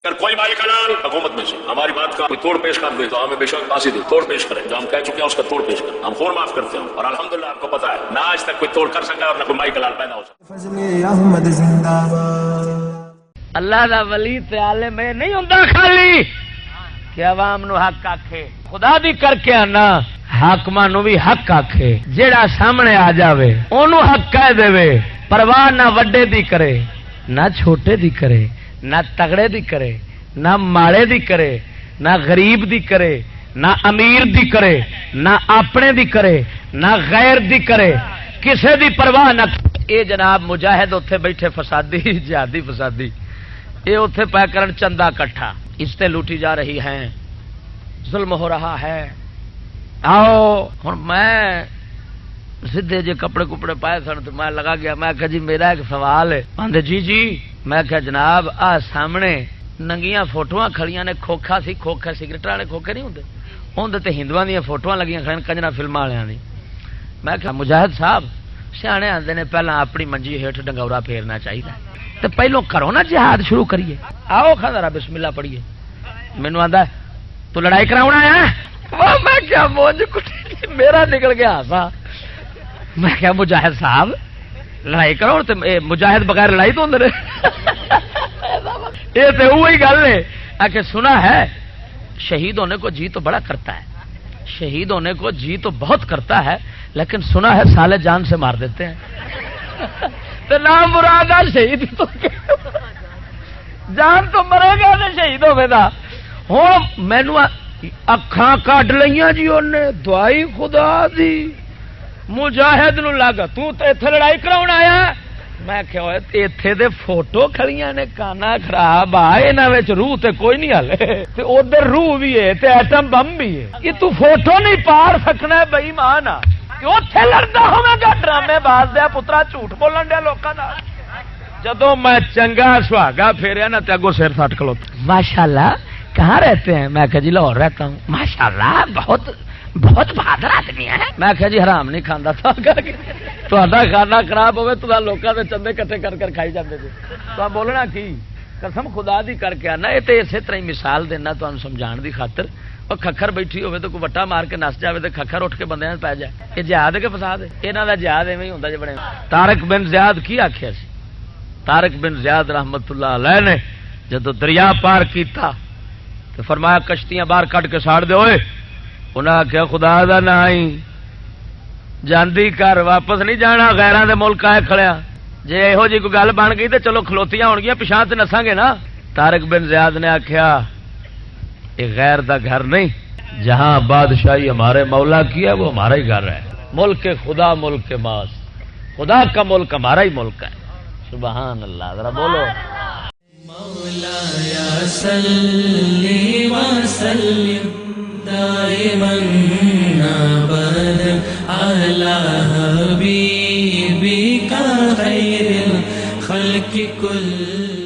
اگر کوئی مائی کلال حکومت میں سے ہماری بات کا کوئی توڑ پیش کر دے تو ہمیں بے شک پاسی دے، توڑ پیش کریں، جو ہم کہہ چکے ہیں اس کا توڑ پیش کریں، ہم خور معاف کرتے ہیں، اور الحمدللہ آپ کو پتا ہے نہ آج تک کوئی توڑ کر سکا اور نہ کوئی مائی کلال پیدا ہو سکا۔ فضل احمد زندہ باد۔ اللہ دا ولی تے عالم میں نہیں ہوندا خالی کہ عوام نو حق آکھے، خدا دی کر کے آنا حاکماں نو بھی حق آکھے، جیڑا سامنے آ جاوے اونوں حق کہہ دے، پرواہ نہ وڈے دی کرے نہ چھوٹے دی کرے، نہ تگڑے دی کرے، نہ ماڑے دی کرے، نہ غریب دی کرے، نہ امیر دی کرے، نہ اپنے دی کرے، نہ غیر دی کرے، کسے دی پرواہ نہ۔ اے جناب مجاہد اوتھے بیٹھے فسادی جہادی فسادی، اے اوتھے پے کرن چندہ کٹھا، عزتیں لوٹی جا رہی ہیں، ظلم ہو رہا ہے۔ آؤ ہن میں سیدھے جے کپڑے کپڑے پائے سن تو میں لگا گیا، میں کہا جی میرا ایک سوال ہے۔ آندے جی جی، میں کہا جناب آ سامنے ننگیاں فوٹواں کھڑیاں نے، کھوکھا سی، کھوکھا سگریٹ والے کھوکھے نہیں ہوندے، اون تے ہندوؤں دیاں فوٹواں لگیاں کھڑیاں کنجرا فلماں والےاں دی۔ میں کہا مجاہد صاحب سیانے آندے نے پہلا اپنی منجی ہیٹھ ڈنگورا پھیرنا چاہیے تے پہلو کرو نا جہاد شروع کریے، آؤ کھا ذرا بسم اللہ پڑھیے۔ مینوں آندا تو لڑائی کراونا ہے؟ میں کیا مونج کٹی میرا نکل گیا ہاسا۔ میں کیا مجاہد صاحب لڑائی کرو تے مجاہد بغیر لڑائی تو اندر یہ تو وہی گل ہے کہ سنا ہے شہید ہونے کو جی تو بڑا کرتا ہے، شہید ہونے کو جی تو بہت کرتا ہے، لیکن سنا ہے سالے جان سے مار دیتے ہیں۔ تو نام مراد شہید تو جان تو مرے گا نا شہید ہوے دا۔ ہوں مینو اکھاں کڈ لئیاں جی انہیں دعائی خدا دی، مجاہد نو لگ تو ایتھے لڑائی کراؤن آیا؟ میں کہ ایتھے دے فوٹو کھڑیاں نے، کانا خراب آ انہاں وچ روح تے کوئی نہیں ہلے، تے ادھر روح بھی ہے تے ایٹم بم بھی ہے، یہ تو فوٹو نہیں پار سکنا ہے بے ایمان آ کہ اوتھے لڑدا ہوے گا ڈرامے باز دیا پترا، جھوٹ بولن دیا لوکاں نال۔ جدوں میں چنگا سہاگا پھیریا نا تے اگوں سر سٹ کھلوتا، ماشاءاللہ کہاں رہتے ہیں؟ میں کہ جی لاہور رہتا ہوں۔ ماشاءاللہ بہت بہت بہادر آدمی ہے۔ میں کہ جی حرام نہیں کھانا تھا، تہاڈا کھانا خراب ہوے تو لوکاں دے چندے کٹھے کر کر کھائی جاندے جی، تو بولنا کی قسم خدا دی کر کے آنا۔ یہ تو اسی طرح مثال دینا تمہیں سمجھان دی خاطر۔ اور کھکھر بیٹھی ہوے تو کوئی وٹا مار کے نس جائے تو کھکھر اٹھ کے بندیاں پی جائے، یہ جہاد ہے کہ فساد ہے؟ یہاں کا جہاد ایویں ہی ہوندا جی بنے۔ طارق بن زیاد کی آخیا سی؟ طارق بن زیاد رحمت اللہ علیہ نے جدو دریا پار کیتا تو فرمایا کشتیاں باہر کٹ کے ساڑ دے ہوئے، انہاں آخیا خدا دا نہ ہی جاندی کر، واپس نہیں جانا، غیراں دے ملک آئے کھڑیا، جے یہو جی کوئی گل بن گئی تو چلو کھلوتیاں ہون گیاں، پچھاں تے نساں گے نا۔ طارق بن زیاد نے آخیا یہ غیر دا گھر نہیں، جہاں بادشاہی ہمارے مولا کی ہے وہ ہمارا ہی گھر ہے، ملک خدا ملک ماس، خدا کا ملک ہمارا ہی ملک ہے۔ سبحان اللہ، ذرا بولو مولایا صلی وسلم دائما ابدا علی حبیبک خیر الخلق کل